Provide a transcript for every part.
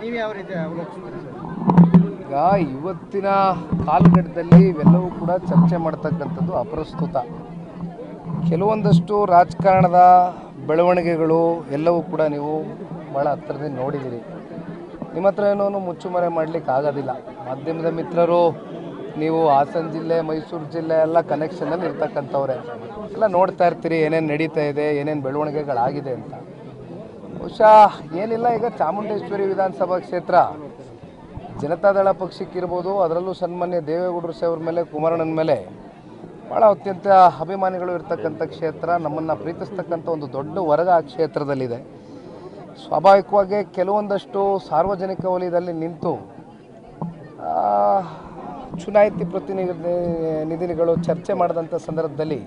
ನೀವು ಯಾವ ರೀತಿ ಅವಲೋಕಿಸ್ತೀರಿ ಸರ್? ಈಗ ಇವತ್ತಿನ ಕಾಲಘಟ್ಟದಲ್ಲಿ ಇವೆಲ್ಲವೂ ಕೂಡ ಚರ್ಚೆ ಮಾಡ್ತಕ್ಕಂಥದ್ದು ಅಪ್ರಸ್ತುತ. ಕೆಲವೊಂದಷ್ಟು ರಾಜಕಾರಣದ ಬೆಳವಣಿಗೆಗಳು ಎಲ್ಲವೂ ಕೂಡ ನೀವು ಭಾಳ ಹತ್ತಿರದಿಂದ ನೋಡಿದ್ದೀರಿ. ನಿಮ್ಮ ಹತ್ರ ಏನೋ ಮುಚ್ಚುಮರೆ ಮಾಡಲಿಕ್ಕೆ ಆಗೋದಿಲ್ಲ. ಮಾಧ್ಯಮದ ಮಿತ್ರರು ನೀವು ಹಾಸನ ಜಿಲ್ಲೆ, ಮೈಸೂರು ಜಿಲ್ಲೆ ಎಲ್ಲ ಕನೆಕ್ಷನಲ್ಲಿ ಇರ್ತಕ್ಕಂಥವ್ರೆ, ಎಲ್ಲ ನೋಡ್ತಾ ಇರ್ತೀರಿ ಏನೇನು ನಡೀತಾ ಇದೆ, ಏನೇನು ಬೆಳವಣಿಗೆಗಳಾಗಿದೆ ಅಂತ. ಬಹುಶಃ ಏನಿಲ್ಲ, ಈಗ ಚಾಮುಂಡೇಶ್ವರಿ ವಿಧಾನಸಭಾ ಕ್ಷೇತ್ರ ಜನತಾದಳ ಪಕ್ಷಕ್ಕಿರ್ಬೋದು, ಅದರಲ್ಲೂ ಸನ್ಮಾನ್ಯ ದೇವೇಗೌಡರು ಸಾಹೇಬ್ರ ಮೇಲೆ, ಕುಮಾರಣ್ಣನ ಮೇಲೆ ಭಾಳ ಅತ್ಯಂತ ಅಭಿಮಾನಿಗಳು ಇರ್ತಕ್ಕಂಥ ಕ್ಷೇತ್ರ. ನಮ್ಮನ್ನು ಪ್ರೀತಿಸ್ತಕ್ಕಂಥ ಒಂದು ದೊಡ್ಡ ವರ್ಗ ಆ ಕ್ಷೇತ್ರದಲ್ಲಿದೆ. ಸ್ವಾಭಾವಿಕವಾಗಿ ಕೆಲವೊಂದಷ್ಟು ಸಾರ್ವಜನಿಕ ವಲಯದಲ್ಲಿ ನಿಂತು ಚುನಾಯಿತ ಪ್ರತಿನಿಧಿಗಳು ಚರ್ಚೆ ಮಾಡಿದಂಥ ಸಂದರ್ಭದಲ್ಲಿ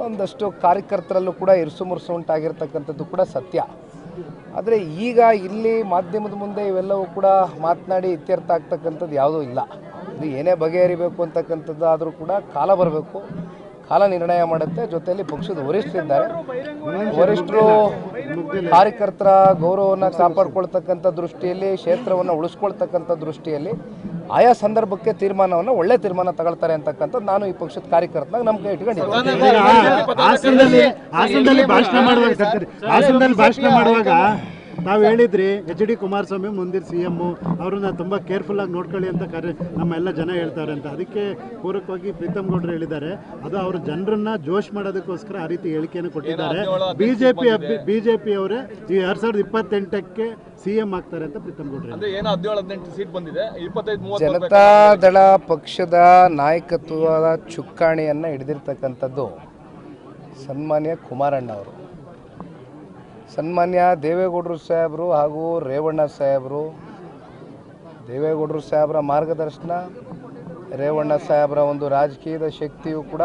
ಒಂದಷ್ಟು ಕಾರ್ಯಕರ್ತರಲ್ಲೂ ಕೂಡ ಇರುಸುಮುರುಸು ಉಂಟಾಗಿರ್ತಕ್ಕಂಥದ್ದು ಕೂಡ ಸತ್ಯ. ಆದರೆ ಈಗ ಇಲ್ಲಿ ಮಾಧ್ಯಮದ ಮುಂದೆ ಇವೆಲ್ಲವೂ ಕೂಡ ಮಾತನಾಡಿ ಇತ್ಯರ್ಥ ಆಗ್ತಕ್ಕಂಥದ್ದು ಯಾವುದೂ ಇಲ್ಲ. ಇದು ಏನೇ ಬಗೆಹರಿಬೇಕು ಅಂತಕ್ಕಂಥದ್ದು ಆದರೂ ಕೂಡ ಕಾಲ ಬರಬೇಕು, ಕಾಲ ನಿರ್ಣಯ ಮಾಡುತ್ತೆ. ಜೊತೆಯಲ್ಲಿ ಪಕ್ಷದ ವರಿಷ್ಠರಿದ್ದಾರೆ, ವರಿಷ್ಠರು ಕಾರ್ಯಕರ್ತರ ಗೌರವವನ್ನು ಕಾಪಾಡ್ಕೊಳ್ತಕ್ಕಂಥ ದೃಷ್ಟಿಯಲ್ಲಿ, ಕ್ಷೇತ್ರವನ್ನು ಉಳಿಸ್ಕೊಳ್ತಕ್ಕಂಥ ದೃಷ್ಟಿಯಲ್ಲಿ ಆಯಾ ಸಂದರ್ಭಕ್ಕೆ ತೀರ್ಮಾನವನ್ನು ಒಳ್ಳೆ ತೀರ್ಮಾನ ತಗೊಳ್ತಾರೆ ಅಂತಕ್ಕಂಥದ್ದು ನಾನು ಈ ಪಕ್ಷದ ಕಾರ್ಯಕರ್ತನಾಗ ನಂಬಿಕೆ ಇಟ್ಕೊಂಡಿದ್ದೀನಿ. ಭಾಷಣ ಮಾಡುವಾಗ ನಾವು ಹೇಳಿದ್ರಿ HD ಕುಮಾರಸ್ವಾಮಿ ಮುಂದಿನ CM ಅವ್ರನ್ನ ತುಂಬ ಕೇರ್ಫುಲ್ಲಾಗಿ ನೋಡ್ಕೊಳ್ಳಿ ಅಂತ ನಮ್ಮ ಎಲ್ಲ ಜನ ಹೇಳ್ತಾರೆ ಅಂತ. ಅದಕ್ಕೆ ಪೂರಕವಾಗಿ ಪ್ರೀತಮ್ ಗೌಡ್ರು ಹೇಳಿದ್ದಾರೆ, ಅದು ಅವರು ಜನರನ್ನ ಜೋಶ್ ಮಾಡೋದಕ್ಕೋಸ್ಕರ ಆ ರೀತಿ ಹೇಳಿಕೆಯನ್ನು ಕೊಟ್ಟಿದ್ದಾರೆ. ಬಿಜೆಪಿ ಅವರೇ ಈ 2028ಕ್ಕೆ CM ಆಗ್ತಾರೆ ಅಂತ ಪ್ರೀತಮ್ ಗೌಡ್ರು. ಜನತಾದಳ ಪಕ್ಷದ ನಾಯಕತ್ವದ ಚುಕ್ಕಾಣಿಯನ್ನು ಹಿಡಿದಿರ್ತಕ್ಕಂಥದ್ದು ಸನ್ಮಾನ್ಯ ಕುಮಾರಣ್ಣ ಅವರು. ಸನ್ಮಾನ್ಯ ದೇವೇಗೌಡರು ಸಾಹೇಬರು ಹಾಗೂ ರೇವಣ್ಣ ಸಾಹೇಬರು, ದೇವೇಗೌಡರು ಸಾಹೇಬರ ಮಾರ್ಗದರ್ಶನ, ರೇವಣ್ಣ ಸಾಹೇಬರ ಒಂದು ರಾಜಕೀಯದ ಶಕ್ತಿಯು ಕೂಡ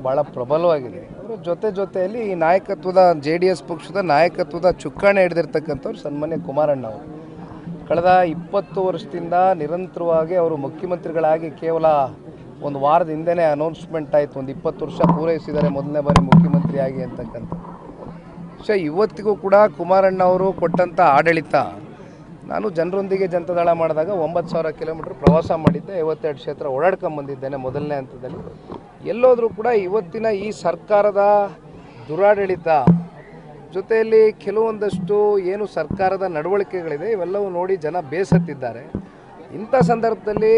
ಭಾಳ ಪ್ರಬಲವಾಗಿದೆ. ಅವರ ಜೊತೆಯಲ್ಲಿ ಈ ನಾಯಕತ್ವದ JDS ಪಕ್ಷದ ನಾಯಕತ್ವದ ಚುಕ್ಕಾಣಿ ಹಿಡಿದಿರ್ತಕ್ಕಂಥವ್ರು ಸನ್ಮಾನ್ಯ ಕುಮಾರಣ್ಣ ಅವರು. ಕಳೆದ 20 ವರ್ಷದಿಂದ ನಿರಂತರವಾಗಿ ಅವರು ಮುಖ್ಯಮಂತ್ರಿಗಳಾಗಿ ಕೇವಲ ಒಂದು ವಾರದ ಹಿಂದೆನೇ ಅನೌನ್ಸ್ಮೆಂಟ್ ಆಯಿತು, ಒಂದು 20 ವರ್ಷ ಪೂರೈಸಿದ್ದಾರೆ ಮೊದಲನೇ ಬಾರಿ ಮುಖ್ಯಮಂತ್ರಿಯಾಗಿ ಅಂತಕ್ಕಂಥ. ಇವತ್ತಿಗೂ ಕೂಡ ಕುಮಾರಣ್ಣ ಅವರು ಕೊಟ್ಟಂಥ ಆಡಳಿತ, ನಾನು ಜನರೊಂದಿಗೆ ಜನತಾದಳ ಮಾಡಿದಾಗ 9,000 ಕಿಲೋಮೀಟ್ರ್ ಪ್ರವಾಸ ಮಾಡಿದ್ದೆ, 52 ಕ್ಷೇತ್ರ ಓಡಾಡ್ಕೊಂಬಂದಿದ್ದೇನೆ ಮೊದಲನೇ ಹಂತದಲ್ಲಿ. ಎಲ್ಲೋದ್ರೂ ಕೂಡ ಇವತ್ತಿನ ಈ ಸರ್ಕಾರದ ದುರಾಡಳಿತ ಜೊತೆಯಲ್ಲಿ ಕೆಲವೊಂದಷ್ಟು ಏನು ಸರ್ಕಾರದ ನಡವಳಿಕೆಗಳಿದೆ ಇವೆಲ್ಲವೂ ನೋಡಿ ಜನ ಬೇಸತ್ತಿದ್ದಾರೆ. ಇಂಥ ಸಂದರ್ಭದಲ್ಲಿ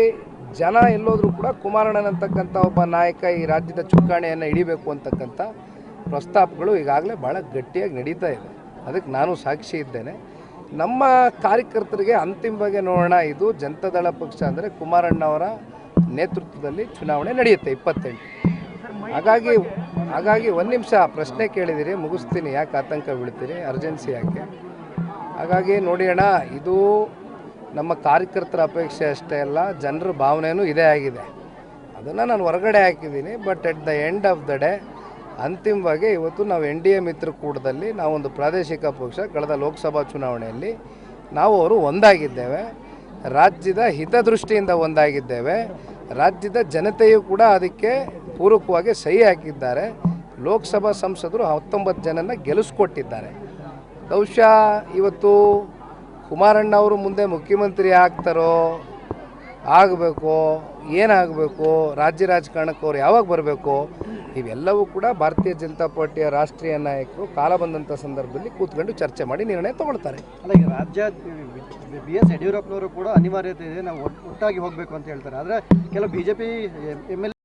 ಜನ ಎಲ್ಲೋದ್ರೂ ಕೂಡ ಕುಮಾರಣ್ಣನಂತಕ್ಕಂಥ ಒಬ್ಬ ನಾಯಕ ಈ ರಾಜ್ಯದ ಚುಕ್ಕಾಣಿಯನ್ನು ಹಿಡಿಬೇಕು ಅಂತಕ್ಕಂಥ ಪ್ರಸ್ತಾಪಗಳು ಈಗಾಗಲೇ ಭಾಳ ಗಟ್ಟಿಯಾಗಿ ನಡೀತಾ ಇದೆ. ಅದಕ್ಕೆ ನಾನು ಸಾಕ್ಷಿ ಇದ್ದೇನೆ. ನಮ್ಮ ಕಾರ್ಯಕರ್ತರಿಗೆ ಅಂತಿಮವಾಗಿ ನೋಡೋಣ, ಇದು ಜನತಾದಳ ಪಕ್ಷ ಅಂದರೆ ಕುಮಾರಣ್ಣವರ ನೇತೃತ್ವದಲ್ಲಿ ಚುನಾವಣೆ ನಡೆಯುತ್ತೆ 28. ಹಾಗಾಗಿ ಒಂದು ನಿಮಿಷ ಪ್ರಶ್ನೆ ಕೇಳಿದಿರಿ, ಮುಗಿಸ್ತೀನಿ, ಯಾಕೆ ಆತಂಕ ಬೀಳ್ತೀರಿ, ಅರ್ಜೆನ್ಸಿ ಯಾಕೆ? ಹಾಗಾಗಿ ನೋಡಿ ಅಣ್ಣ, ಇದು ನಮ್ಮ ಕಾರ್ಯಕರ್ತರ ಅಪೇಕ್ಷೆ ಅಷ್ಟೇ ಅಲ್ಲ, ಜನರ ಭಾವನೆಯೂ ಇದೇ ಆಗಿದೆ. ಅದನ್ನು ನಾನು ಹೊರಗಡೆ ಹಾಕಿದ್ದೀನಿ. But at the end of the day ಅಂತಿಮವಾಗಿ ಇವತ್ತು ನಾವು NDA ಮಿತ್ರಕೂಟದಲ್ಲಿ ನಾವೊಂದು ಪ್ರಾದೇಶಿಕ ಪಕ್ಷ, ಕಳೆದ ಲೋಕಸಭಾ ಚುನಾವಣೆಯಲ್ಲಿ ನಾವು ಅವರು ಒಂದಾಗಿದ್ದೇವೆ, ರಾಜ್ಯದ ಹಿತದೃಷ್ಟಿಯಿಂದ ಒಂದಾಗಿದ್ದೇವೆ. ರಾಜ್ಯದ ಜನತೆಯೂ ಕೂಡ ಅದಕ್ಕೆ ಪೂರಕವಾಗಿ ಸಹಿ ಹಾಕಿದ್ದಾರೆ. ಲೋಕಸಭಾ ಸಂಸದರು 19 ಜನನ ಗೆಲ್ಲಿಸ್ಕೊಟ್ಟಿದ್ದಾರೆ. ಬಹುಶಃ ಇವತ್ತು ಕುಮಾರಣ್ಣ ಅವರು ಮುಂದೆ ಮುಖ್ಯಮಂತ್ರಿ ಆಗ್ತಾರೋ, ಆಗಬೇಕು, ಏನಾಗಬೇಕು, ರಾಜ್ಯ ರಾಜಕಾರಣಕ್ಕೆ ಅವ್ರು ಯಾವಾಗ ಬರಬೇಕು, ಇವೆಲ್ಲವೂ ಕೂಡ ಭಾರತೀಯ ಜನತಾ ಪಾರ್ಟಿಯ ರಾಷ್ಟ್ರೀಯ ನಾಯಕರು ಕಾಲ ಬಂದಂಥ ಸಂದರ್ಭದಲ್ಲಿ ಕೂತ್ಕೊಂಡು ಚರ್ಚೆ ಮಾಡಿ ನಿರ್ಣಯ ತಗೊಳ್ತಾರೆ. ಅಲ್ಲ, ಈಗ ರಾಜ್ಯ BS ಯಡಿಯೂರಪ್ಪನವರು ಕೂಡ ಅನಿವಾರ್ಯತೆ ಇದೆ, ನಾವು ಒಟ್ಟಾಗಿ ಹೋಗಬೇಕು ಅಂತ ಹೇಳ್ತಾರೆ. ಆದರೆ ಕೆಲವು BJP MLA